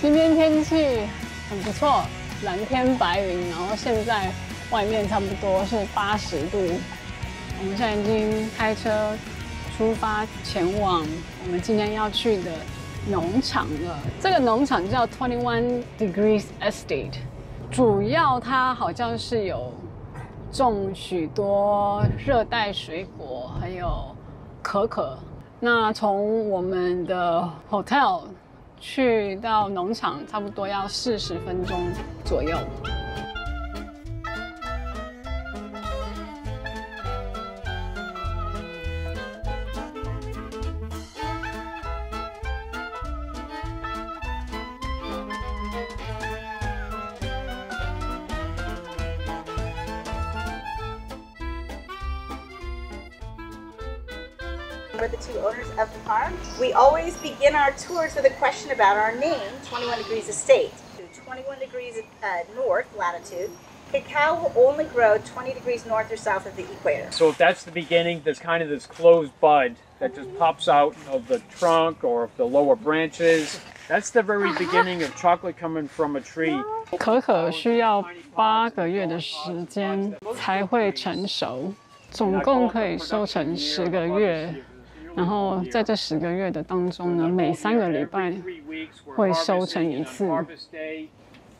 今天天气很不错，蓝天白云，然后现在外面差不多是80度。我们现在已经开车出发前往我们今天要去的农场了。这个农场叫21 Degrees Estate， 主要它好像是有种许多热带水果，还有可可。那从我们的 hotel 去到农场差不多要40分钟左右。We're the two owners of the farm. We always begin our tours with a question about our name, 21 Degrees Estate. 21 degrees north latitude, cacao will only grow 20 degrees north or south of the equator. So if that's the beginning, there's kind of this closed bud that just pops out of the trunk or of the lower branches. That's the very beginning of chocolate coming from a tree. 可可需要8个月的时间才会成熟，总共可以收成10个月。然后在这10个月的当中呢，每3个礼拜会收成一次。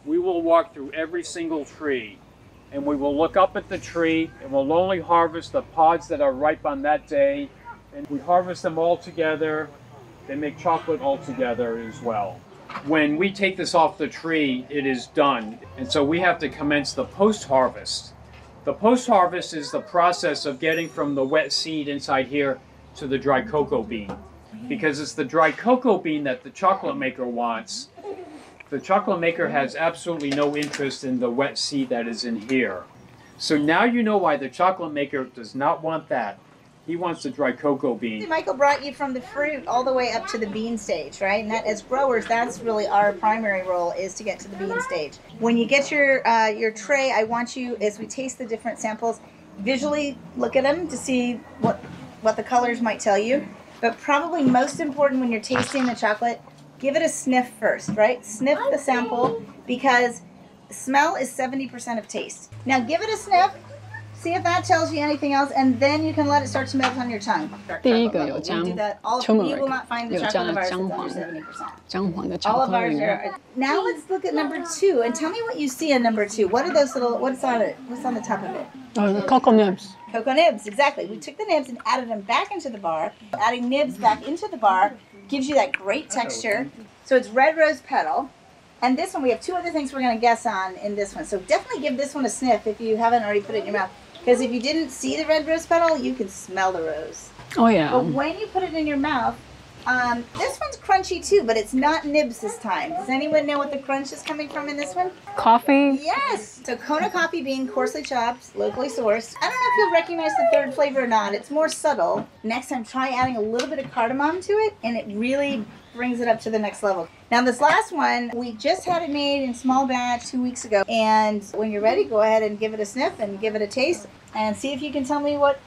We will walk through every single tree, and we will look up at the tree, and we'll only harvest the pods that are ripe on that day, and we harvest them all together. They make chocolate all together as well. When we take this off the tree, it is done, and so we have to commence the post-harvest. The post-harvest is the process of getting from the wet seed inside here to the dry cocoa bean, because it's the dry cocoa bean that the chocolate maker wants. The chocolate maker has absolutely no interest in the wet seed that is in here. So now you know why the chocolate maker does not want that. He wants the dry cocoa bean. Michael brought you from the fruit all the way up to the bean stage, right? And that, as growers, that's really our primary role, is to get to the bean stage. When you get your tray, I want you, as we taste the different samples, visually look at them to see what the colors might tell you. But probably most important when you're tasting the chocolate, give it a sniff first, right? Sniff the sample, because smell is 70% of taste. Now give it a sniff, see if that tells you anything else, and then you can let it start to melt on your tongue. 第一个有姜 turmeric, you will not find the chocolate of ours that's under 70%. 姜黄的 All 巧 of 克 ours 力。 are. Now let's look at number 2, and tell me what you see in number 2. What are those little? What's on it? What's on the top of it? Cocoa nibs. Cocoa nibs, exactly. We took the nibs and added them back into the bar. Adding nibs back into the bar gives you that great texture. So it's red rose petal. And this one, we have 2 other things we're going to guess on in this one. So definitely give this one a sniff if you haven't already put it in your mouth. Because if you didn't see the red rose petal, you can smell the rose. Oh yeah. But when you put it in your mouth, this one's crunchy too, but it's not nibs this time. Does anyone know what the crunch is coming from in this one? Coffee. Yes! So Kona coffee bean, coarsely chopped, locally sourced. I don't know if you'll recognize the third flavor or not. It's more subtle. Next time, try adding a little bit of cardamom to it, and it really brings it up to the next level. Now this last one, we just had it made in small batch 2 weeks ago. And when you're ready, go ahead and give it a sniff and give it a taste, and see if you can tell me what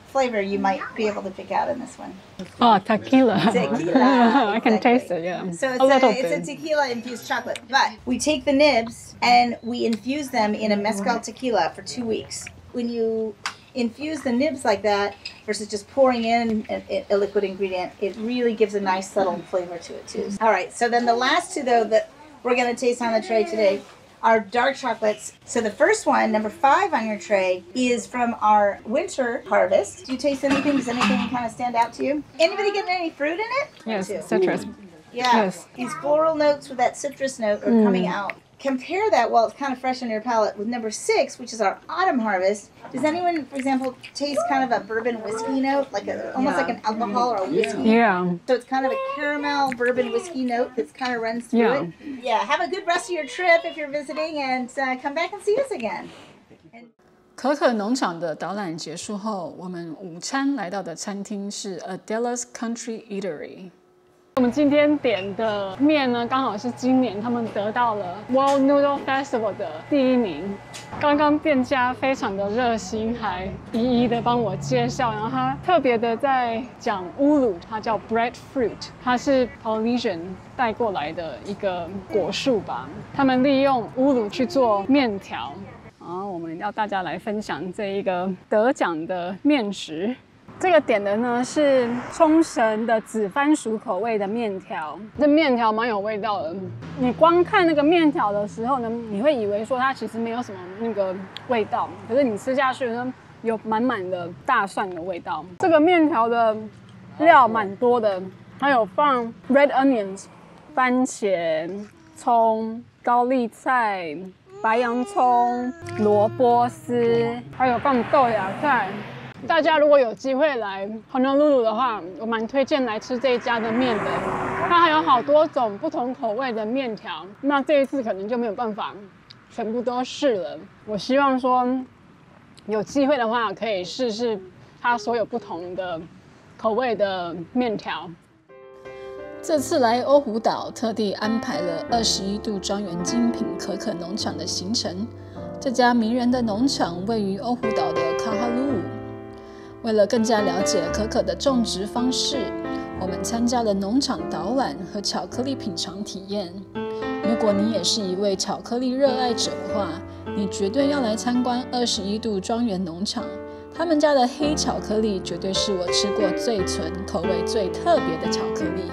flavor you might be able to pick out in this one. Oh, tequila. Tequila. I can exactly. taste it, yeah. So it's it's a tequila infused chocolate. But we take the nibs and we infuse them in a mezcal tequila for 2 weeks. When you infuse the nibs like that versus just pouring in a liquid ingredient, it really gives a nice subtle flavor to it too. All right, so then the last 2 though that we're going to taste on the tray today are dark chocolates. So the first one, number 5 on your tray, is from our winter harvest. Do you taste anything? Does anything kind of stand out to you? Anybody getting any fruit in it? Yes, citrus. Yeah, Yes. These floral notes with that citrus note are coming out. Compare that while it's kind of fresh on your palate with number 6, which is our autumn harvest. Does anyone, for example, taste kind of a bourbon whiskey note, like almost like an alcohol or a whiskey? Yeah. So it's kind of a caramel bourbon whiskey note that kind of runs through it. Yeah, have a good rest of your trip if you're visiting, and come back and see us again. 可可农场的导览结束后，我们午餐来到的餐厅是 Adela's Country Eatery。我们今天点的面呢，刚好是今年他们得到了 World Noodle Festival 的第1名。刚刚店家非常的热心，还一一的帮我介绍，然后他特别的在讲乌鲁，它叫 breadfruit， 它是 Polynesian 带过来的一个果树吧。他们利用乌鲁去做面条。然后我们要大家来分享这一个得奖的面食。这个点的呢是冲绳的紫番薯口味的面条，这面条蛮有味道的。你光看那个面条的时候呢，你会以为说它其实没有什么那个味道，可是你吃下去呢，有满满的大蒜的味道。这个面条的料蛮多的，它有放 red onions、番茄、葱、高丽菜、白洋葱、萝卜丝，还有放豆芽菜。大家如果有机会来 Honolulu 的话，我蛮推荐来吃这一家的面的。它还有好多种不同口味的面条，那这一次可能就没有办法全部都试了。我希望说有机会的话，可以试试它所有不同的口味的面条。这次来欧胡岛，特地安排了21度庄园精品可可农场的行程。这家迷人的农场位于欧胡岛的卡哈鲁乌。为了更加了解可可的种植方式，我们参加了农场导览和巧克力品尝体验。如果你也是一位巧克力热爱者的话，你绝对要来参观21度庄园农场。他们家的黑巧克力绝对是我吃过最纯、口味最特别的巧克力。